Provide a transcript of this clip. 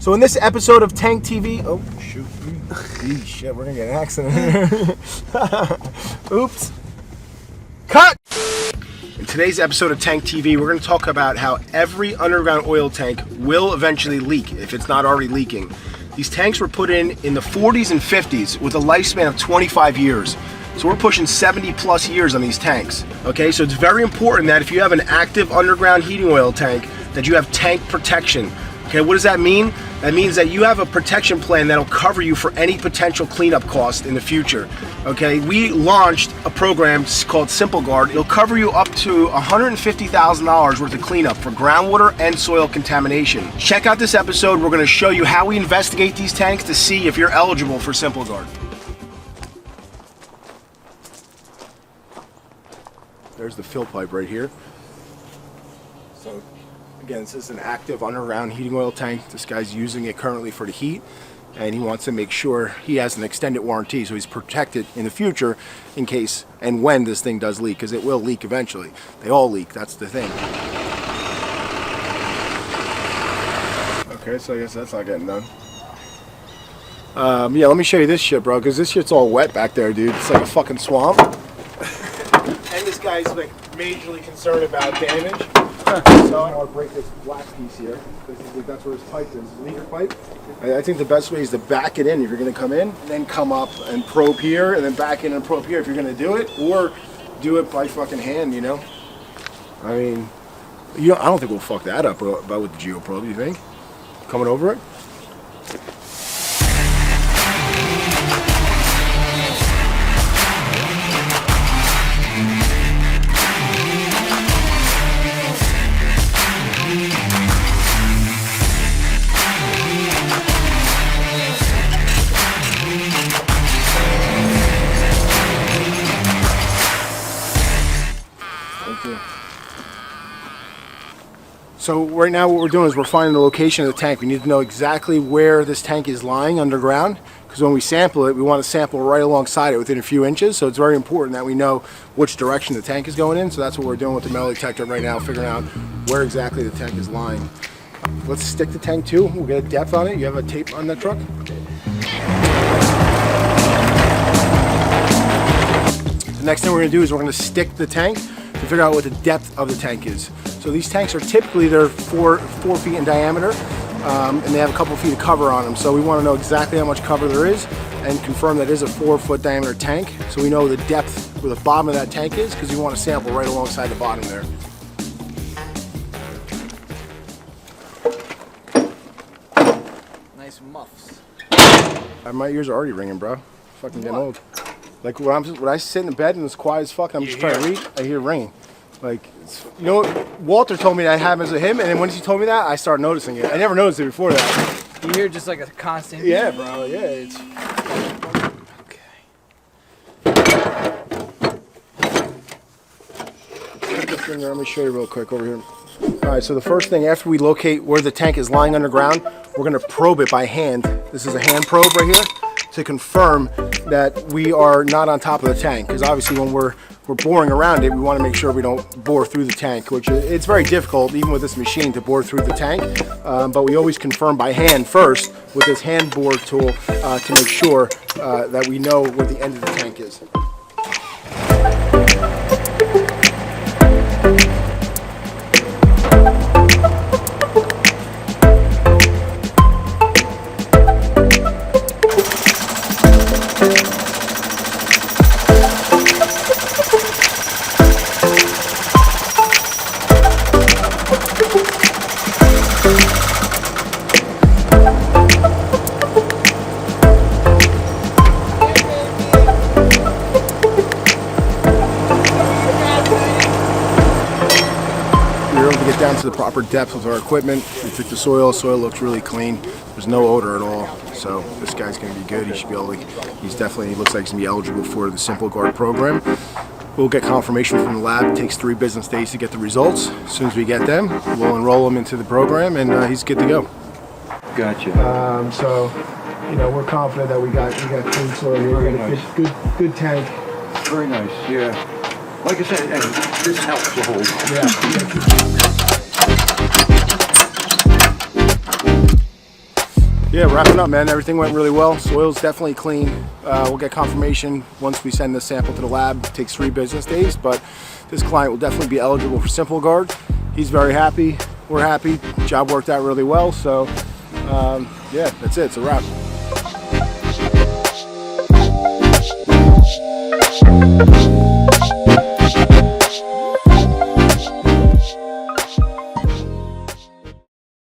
So in this episode of Tank TV, oh shoot, shit, we're gonna get an accident. Oops. Cut! In today's episode of Tank TV, we're gonna talk about how every underground oil tank will eventually leak if it's not already leaking. These tanks were put in the 40s and 50s with a lifespan of 25 years. So we're pushing 70 plus years on these tanks. Okay, so it's very important that if you have an active underground heating oil tank, that you have tank protection. Okay, what does that mean? That means that you have a protection plan that'll cover you for any potential cleanup cost in the future. Okay, we launched a program called Simple Guard. It'll cover you up to $150,000 worth of cleanup for groundwater and soil contamination. Check out this episode. We're going to show you how we investigate these tanks to see if you're eligible for Simple Guard. There's the fill pipe right here. So again, this is an active underground heating oil tank. This guy's using it currently for the heat, and he wants to make sure he has an extended warranty so he's protected in the future in case and when this thing does leak, because it will leak eventually. They all leak, that's the thing. Okay, so I guess that's not getting done. Yeah, let me show you this shit, bro, because this shit's all wet back there, dude. It's like a fucking swamp. And this guy's like majorly concerned about damage. So I want to break this black piece here. That's where his pipe is, leader pipe. I think the best way is to back it in if you're going to come in, and then come up and probe here, and then back in and probe here if you're going to do it, or do it by fucking hand, you know? I mean, I don't think we'll fuck that up about with the geoprobe, you think? Coming over it? So right now what we're doing is we're finding the location of the tank. We need to know exactly where this tank is lying underground, because when we sample it, we want to sample right alongside it within a few inches. So it's very important that we know which direction the tank is going in. So that's what we're doing with the metal detector right now, figuring out where exactly the tank is lying. Let's stick the tank too. We'll get a depth on it. You have a tape on that truck? The next thing we're going to do is we're going to stick the tank to figure out what the depth of the tank is. So these tanks are typically, they're 4 feet in diameter, and they have a couple feet of cover on them. So we want to know exactly how much cover there is and confirm that it is a 4-foot diameter tank, so we know the depth where the bottom of that tank is, because we want to sample right alongside the bottom there. Nice muffs. My ears are already ringing, bro. Fucking getting old. Like when I sit in bed and it's quiet as fuck, I'm just trying to read, I hear ringing. Like, you know, Walter told me that happens to him, and then once he told me that, I started noticing it. I never noticed it before that. You hear just like a constant. Yeah, bro. Yeah, it's. Okay. Let me show you real quick over here. All right. So the first thing after we locate where the tank is lying underground, we're gonna probe it by hand. This is a hand probe right here to confirm that we are not on top of the tank. Because obviously, when we're boring around it, we want to make sure we don't bore through the tank, which it's very difficult even with this machine to bore through the tank, but we always confirm by hand first with this hand bore tool to make sure that we know where the end of the tank is. Down to the proper depth with our equipment. We took the soil. Soil looks really clean. There's no odor at all. So this guy's going to be good. He should be able to, he looks like he's going to be eligible for the Simple Guard program. We'll get confirmation from the lab. It takes 3 business days to get the results. As soon as we get them, we'll enroll him into the program, and he's good to go. Gotcha. So, you know, we're confident that we got clean soil here. Very nice. Good tank. Very nice. Yeah. Like I said, this helps the whole. Yeah. Yeah, wrapping up, man. Everything went really well. Soil's definitely clean. We'll get confirmation once we send the sample to the lab. It takes 3 business days, but this client will definitely be eligible for Simple Guard. He's very happy. We're happy. Job worked out really well. So, yeah, that's it. It's a wrap.